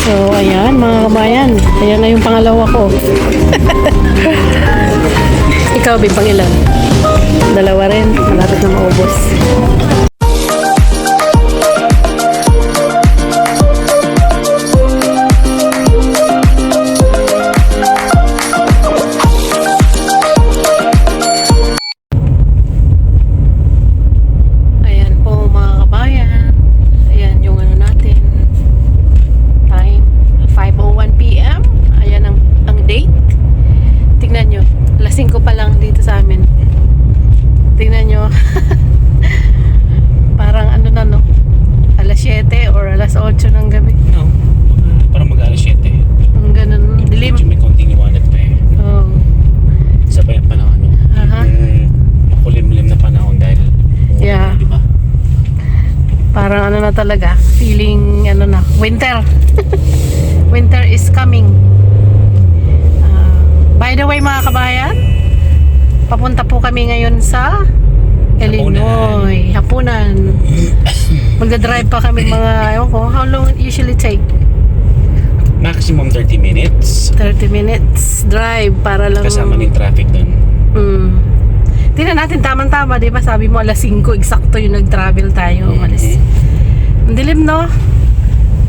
So, ayan mga kabayan. Ayan na yung pangalawa ko. Ikaw, Bi, pang ilan? Dalawa rin. Malapit na maubos. Ayan po mga kabayan. Ayan yung ano natin. Time 5:01 PM. Ayan ang date. Tingnan nyo. Alas 5 pa lang dito sa amin. Tingnan nyo. Parang ano na no. Alas 7 or alas 8 ng gabi. No, parang mag-alas 7. Ang ganun. Dilim. Medyo may konting liwanag pa eh. Oh. Sabay ang panahon. Aha. Makulimlim na panahon dahil Yeah. di ba? Parang ano na talaga. Feeling ano na. Winter. Winter is coming. By the way mga kabayan, papunta po kami ngayon sa Illinois. Hapunan. Magdadrive pa kami mga, ewan ko, how long it usually take? Maximum 30 minutes. 30 minutes drive para lang. Kasama ng traffic doon. Tingnan natin tamang-tama, di ba? Sabi mo alas 5, eksakto yung nag-travel tayo. Ang dilim, no?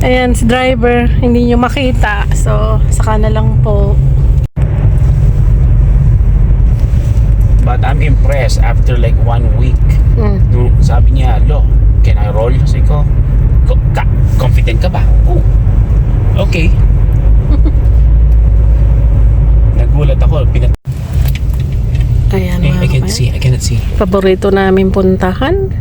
Ayan, si driver, hindi nyo makita. So, saka na lang po. But I'm impressed after like 1 week. Nung sabi niya, "Lo, can I roll?" Sabi ko, confident ka ba? Oh, okay. Nagulat ako. Ayan, I mga I cannot see. paborito namin puntahan.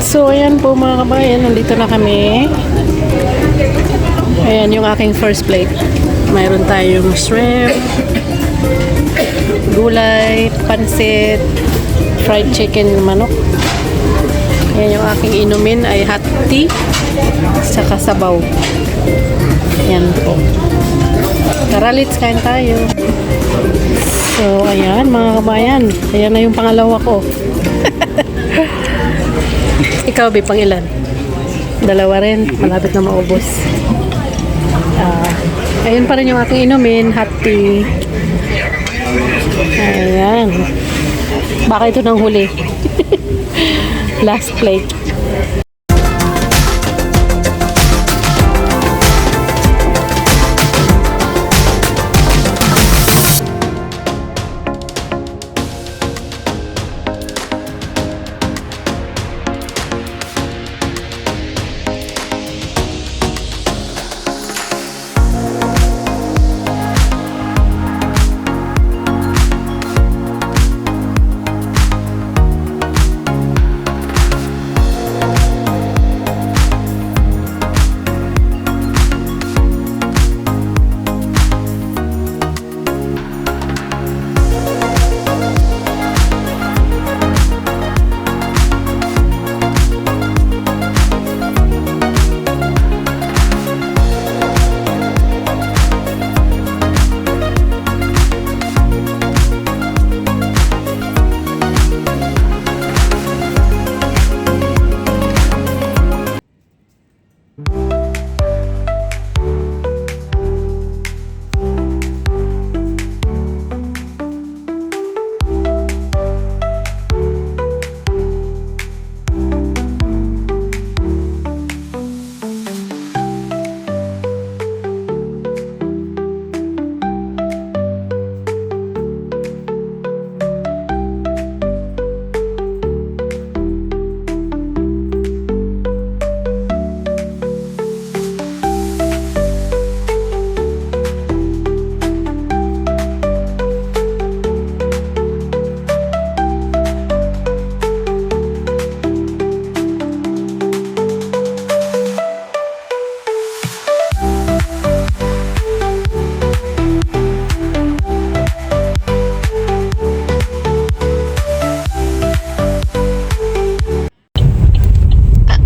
So, ayan po mga kabayan, nandito na kami. Ayan yung aking first plate. Mayroon tayong shrimp, gulay, pansit, fried chicken na manok. Ayan yung aking inumin ay hot tea, saka sabaw. Ayan po. Tara, let's kain tayo. So, ayan mga kabayan. Ayan na yung pangalawa ko. Ikaw, Bi, pang ilan? Dalawa rin. Malapit na maubos. Ayun pa rin yung aking inumin. Hot tea. Ayan. Baka ito nang huli. Last plate.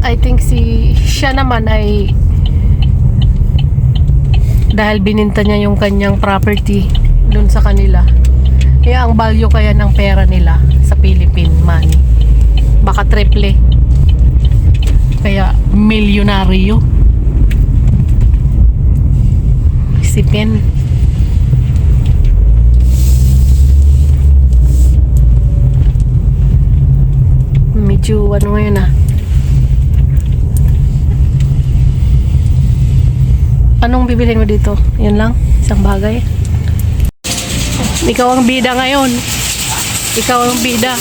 I think siya naman ay Dahil bininta niya yung kanyang property dun sa kanila. Kaya ang value kaya ng pera nila sa Philippine money, baka triple. Kaya milyonaryo. Isipin. Medyo ano ngayon Anong bibilhin mo dito? Yan lang? Isang bagay? Ikaw ang bida ngayon. Ikaw ang bida.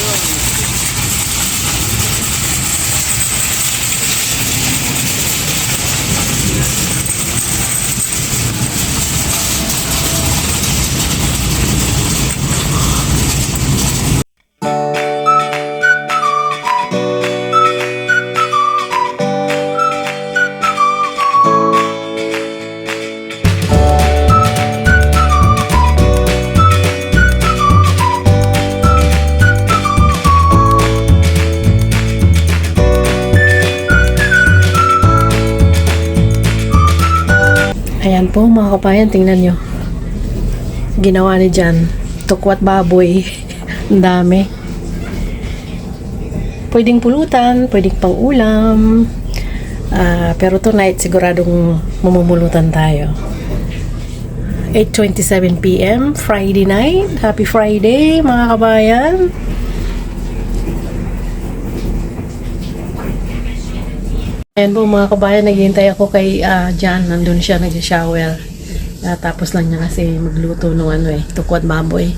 Ayan po mga kabayan, tingnan nyo. Ginawa ni Jan. Tukwat baboy. Ang dami. Pwedeng pulutan, pwedeng pang ulam. Pero tonight siguradong mamumulutan tayo. 8:27 PM, Friday night. Happy Friday mga kabayan. Ayan po mga kabayan, naghihintay ako kay Jan. Nandun siya, nag-shower. Tapos lang niya kasi magluto ng tukwat baboy.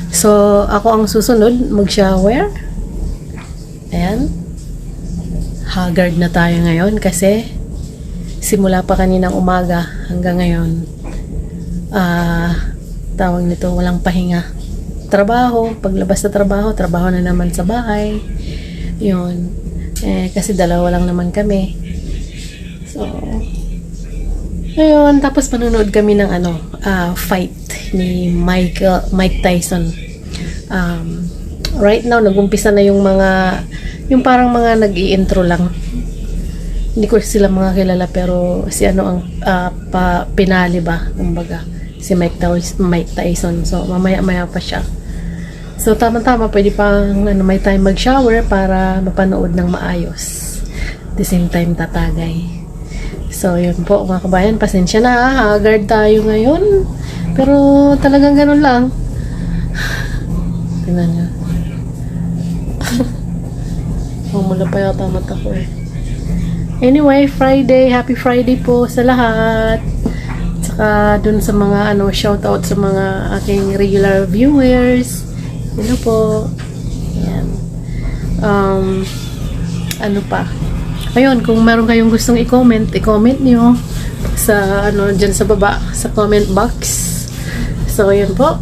So, ako ang susunod mag-shower. Ayan. Haggard na tayo ngayon kasi simula pa kaninang umaga hanggang ngayon. Tawag nito, walang pahinga. Trabaho, paglabas sa trabaho, trabaho na naman sa bahay. Yun. Kasi dalawa lang naman kami. So, ayun. Tapos manonood kami ng fight ni Mike Tyson. Right now, nag-umpisa na yung parang mga nag-i-intro lang. Hindi ko sila mga kilala, pero si ang pinali ba, kumbaga, si Mike Tyson. So, mamaya-maya pa siya. So, tama-tama, pwede pang may time mag-shower para mapanood ng maayos. At the same time, tatagay. So, yun po, mga kabayan, pasensya na, haggard tayo ngayon. Pero, talagang ganun lang. Tingnan nyo. Mula pa yata mata ko Anyway, Friday, happy Friday po sa lahat. Saka, dun sa mga, shoutout sa mga aking regular viewers. Hello po. Ayan. Ano pa? Ayun, kung meron kayong gustong i-comment nyo sa dyan sa baba sa comment box. So, ayun po.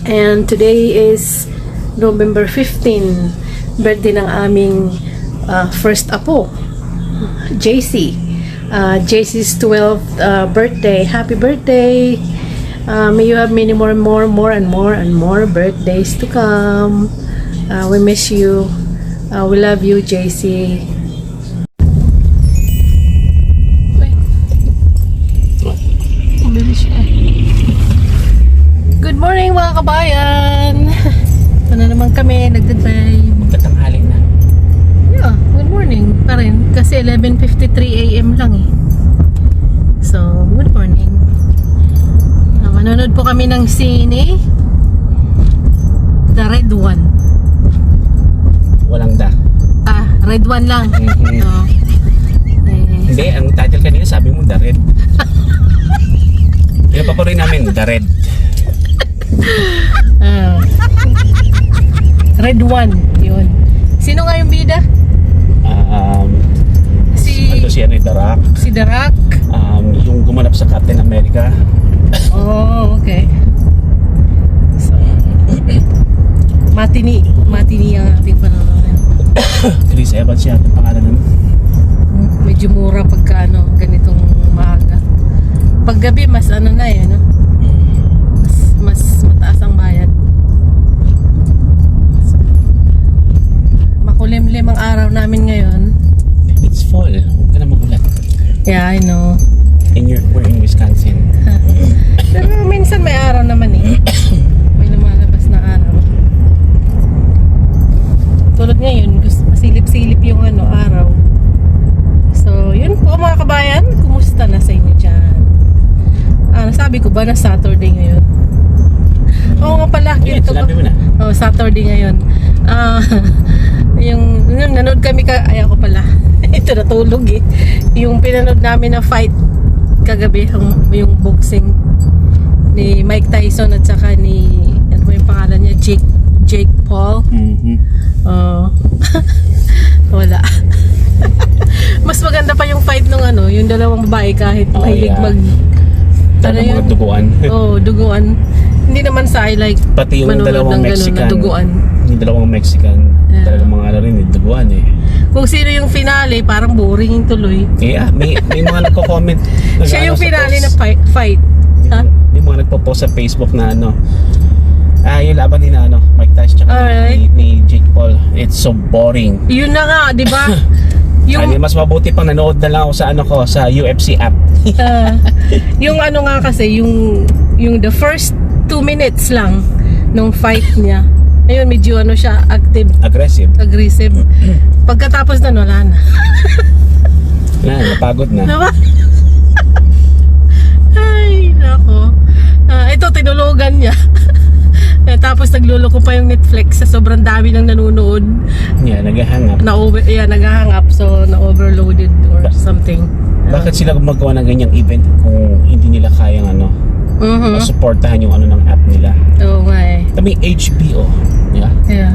And today is November 15, birthday ng aming first apo, JC. JC's 12th birthday. Happy birthday! May you have many more birthdays to come. We miss you. We love you, JC. Good morning mga kabayan. Ito na naman kami, nagdadrive. Magkatanghali na. Yeah, good morning pa rin. Kasi 11:53 AM lang So, good morning. Manonood po kami ng sine. The Red One. Walang da. Red One lang. Hindi, ang title kanina sabi mo, The Red. Kaya paparoy namin, The Red. Red One. Yun. Sino nga yung bida? Si The Rock. Si The Rock? Yung gumanap sa Captain America. Oh, okay. So, Matini ang ating panonood. Chris Evans siya ang pangalan nun. Medyo mura pagka ganitong maaga. Paggabi mas no? Mas mataas ang bayad. So, makulimlim ang araw namin ngayon. It's fall. Huwag ka na magulat. Yeah, I know. We're in Wisconsin. Nasabi ko ba na Saturday ngayon? Oo nga pala. Ayan, Ito sinabi mo na. Oh, Saturday ngayon. Yung nanood kami ay ako pala. Ito natulog eh. Yung pinanood namin na fight kagabi, yung boxing ni Mike Tyson at saka ni ano ba yung pangalan niya? Jake Paul. Wala. Mas maganda pa yung fight nung yung dalawang babae kahit mahilig yeah. Ano Mga duguan. duguan. Hindi naman sa like Pati yung manonood dalawang ng ganun, Mexican. na duguan. Yung dalawang Mexican. Talagang mga rin, duguan eh. Kung sino yung finale, parang boring yung tuloy. Yeah, may mga nagko-comment. Siya yung finale na fight. Ha? May mga nagpo-post sa Facebook na yung laban ni Mike Tyson tsaka Alright. ni Jake Paul. It's so boring. Yun na nga, di ba? Mas mabuti pang nanood na lang ako sa UFC app. Yung nga kasi, yung the first 2 minutes lang nung fight niya. Ayun, medyo siya, Aggressive. aggressive. Pagkatapos na, wala na. Napagod na. Diba? Ay, nako. Ito, tinulugan niya. Tapos nagluloko pa yung Netflix sa sobrang dami ng nanonood. Yeah, naghahang up. Naghahang up, so na-overloaded or something. Bakit sila gumagawa ng ganyang event kung hindi nila kayang masuportahan yung ng app nila? Oo nga eh. May HBO. Yeah. Yeah.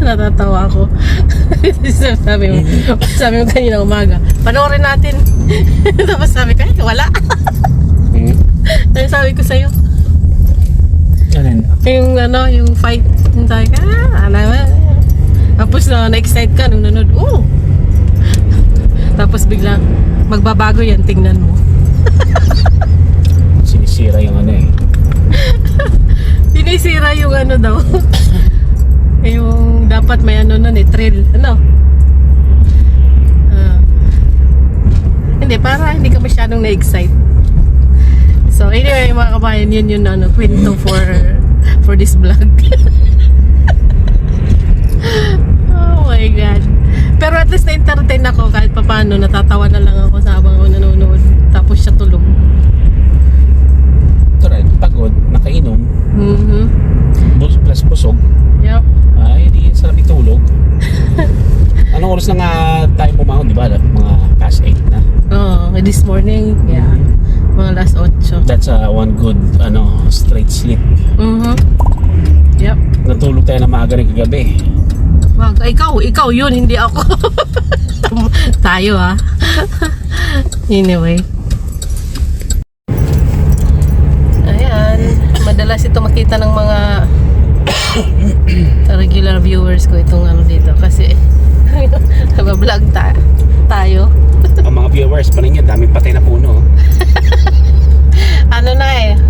Natatawa ako. sabi mo kanina umaga, panoorin natin. Tapos sabi ko, wala. Ano sabi ko sa'yo? Yung fight. Yung sabi ka, tapos na-excite ka nung nanood. Tapos biglang, magbabago yan, tingnan mo. Sinisira yung Sinisira yung daw. Yung dapat may thrill. Hindi, para hindi ka masyadong na-excite. So anyway, mga kabayan, yun yung kwento for this vlog. Oh my God. Pero at least na-entertain ako kahit paano, natatawa na lang ako sa habang ako nanonood. Tapos siya tulog. Correct. Pagod, nakainom, plus busog. Yep. Ay, di sarap itulog. Anong oras na nga tayo bumangon, di ba? Mga past 8 na. This morning, yeah. Mga last 8. That's one good straight sleep. Yep. Natulog tayo na maaga rin kagabi. Wag, ikaw yun, hindi ako. Tayo Anyway. Ayan, madalas ito makita ng mga regular viewers ko itong dito kasi nag-vlog tayo. Ang mga viewers pa rin yan, daming patay na puno.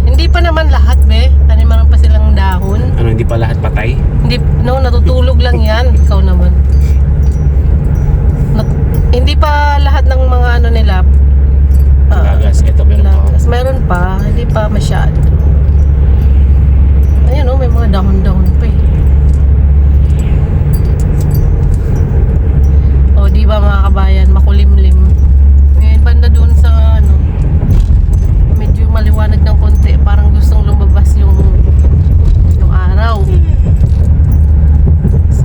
Hindi pa naman lahat taniman pa silang dahon. Hindi pa lahat patay? Hindi, natutulog lang yan. Ikaw naman. Hindi pa lahat ng mga nila. Lagas, eto meron pa. Meron pa, hindi pa masyado. Ayun may mga dahon-dahon pa eh. Di ba mga kabayan, makulimlim. Ngayon banda doon sa medyo maliwanag ng konti, parang gustong lumabas yung araw. So,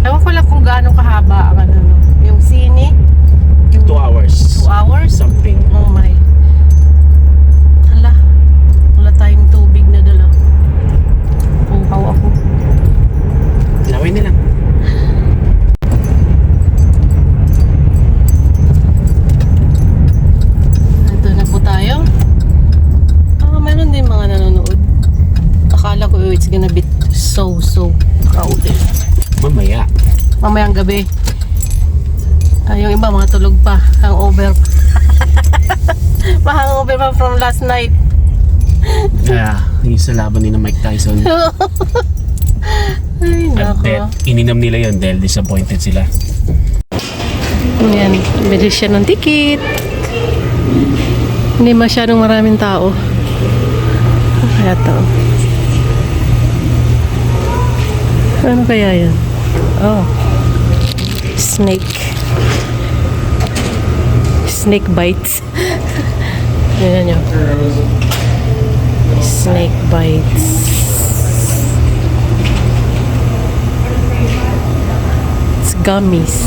ewan ko lang kung gaano kahaba ang yung sine. 2 hours. 2 hours? Something. Oh my. Wala tayong tubig na dala. Puhaw ako. Lawin nila. Ito na po tayo. Meron din mga nanonood. Akala ko it's gonna be so crowded. Mamayang gabi. Yung iba mga tulog pa. Hangover pa from last night. Yung sa laban ni Mike Tyson. Ay, nako. Ininam nila yun dahil disappointed sila. Ayan, bili siya ng ticket. Hindi masyadong maraming tao. Kaya to. Ano kaya yun? Snake bites. Tingnan nyo. Snake bites. It's gummies.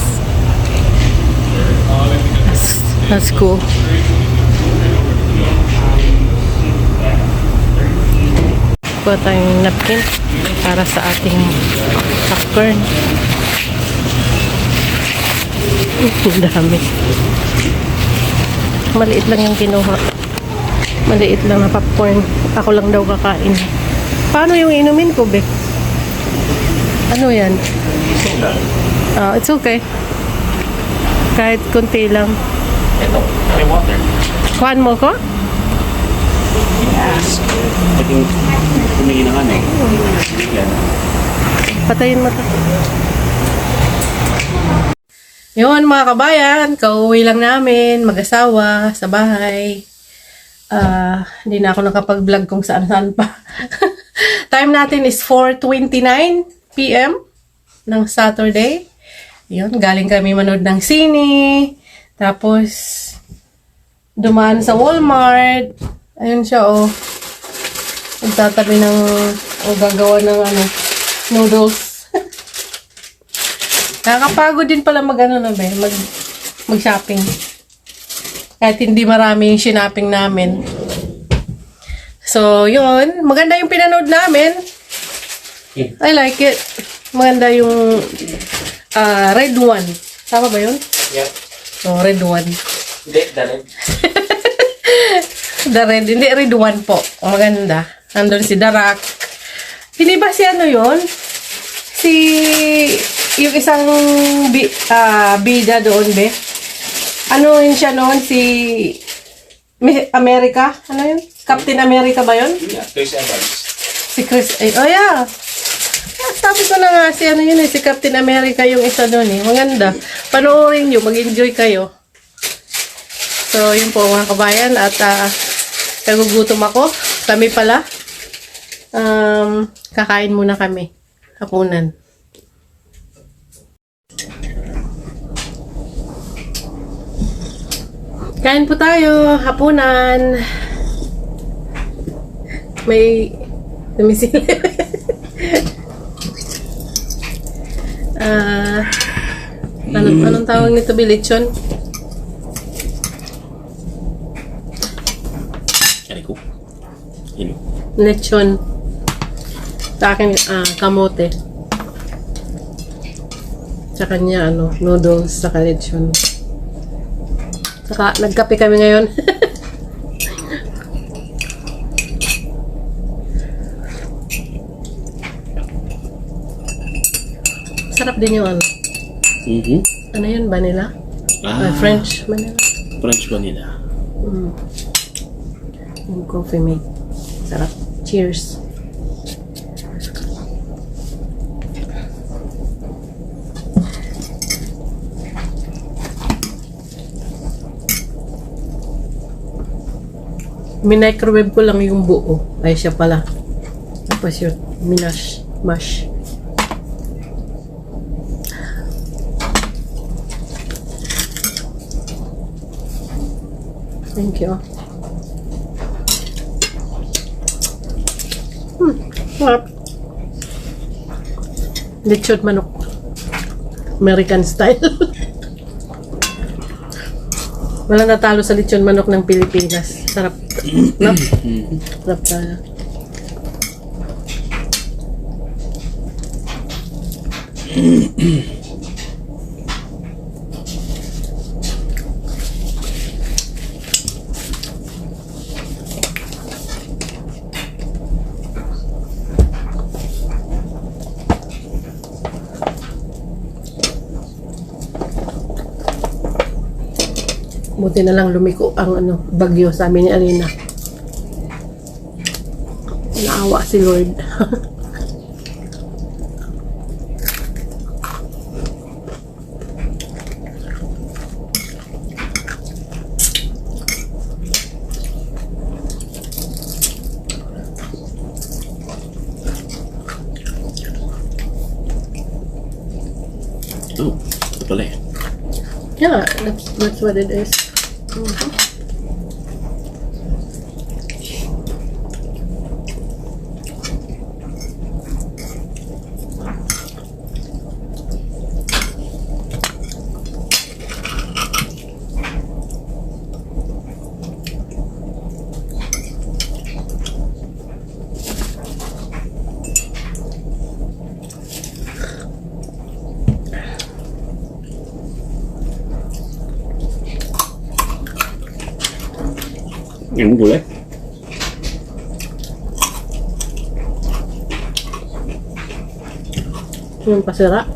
That's cool. Kuha tayong napkin para sa ating popcorn. Ang dami. Maliit lang yung kinuha. Maliit lang na popcorn. Ako lang daw kakain. Paano yung inumin ko, Be? Ano yan? It's okay. Kahit konti lang. Ito, may water. Kuhaan mo ko? Yes. Pwedeng humingi ng ano. Yan. Patayin mo to. Yun mga kabayan, kauwi lang namin, mag-asawa, sa bahay. Hindi na ako nakapag-vlog kung saan-saan pa. Time natin is 4:29 p.m. ng Saturday. Yun, galing kami manood ng sine. Tapos, dumaan sa Walmart. Ayun siya, oh. Nagtatabi ng, gagawa ng, noodles. Nakakapagod din pala mag-shopping. Kahit hindi marami yung shopping namin. So, yun. Maganda yung pinanood namin. I like it. Maganda yung red one. Tama ba yun? Yep. So, red one. Hindi, dali. The red. Hindi, red one po. Maganda. Nandun si The Rock. Hindi ba si ano yun? Si... yung isang bida doon, Be. Ano yun siya noon? Si... America? Ano yun? Captain America ba yun? Yeah, Chris Evans. Si Chris... oh, yeah. Sabi ko na nga, si ano yun si Captain America yung isa doon eh. Maganda. Panoorin nyo, mag-enjoy kayo. So, yun po mga kabayan. At nagugutom ako. Kami pala. Kakain muna kami. Hapunan. Kain po tayo. Hapunan. May dumisili. Anong tawag nito, Bilichon? Lechon. Sa akin, kamote. Sa kanya, noodles, saka lechon. Saka, nagkape kami ngayon. Sarap din yung ano yun, vanilla? French vanilla. French vanilla. Yung coffee mate. Sarap. Cheers. Minicrowave ko lang yung buo. Ay, siya pala. Tapos yun, mash. Thank you. Sarap. Lechon manok. American style. Wala natalo sa lechon manok ng Pilipinas. Sarap. No? Sarap talaga. Buti na lang lumiko ang bagyo, sabi ni Alina. Naawa si Lord. Oh, ito pala eh. Yeah, that's what it is. Yung gulay. Yung pasira.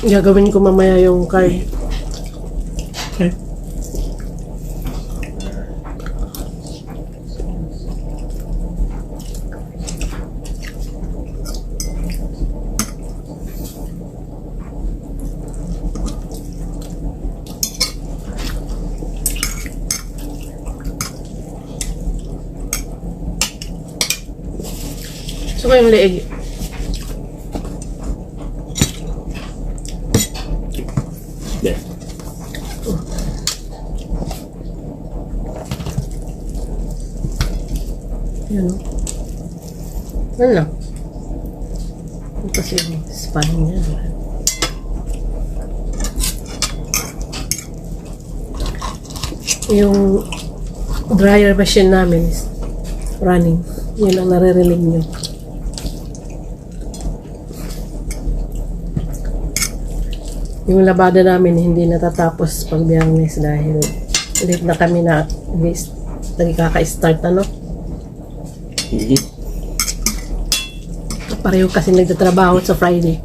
Gagawin ko mamaya yung card. Okay. So ko yung leeg. There. Yan o. Ano lang? Ito kasi yung spine niya. Yung dryer machine namin is running. Yun ang naririnig nyo. Yung labada namin hindi natatapos pag Biyernes dahil late na kami na nagkaka-start ano. Pareho kasi nagtatrabaho sa Friday.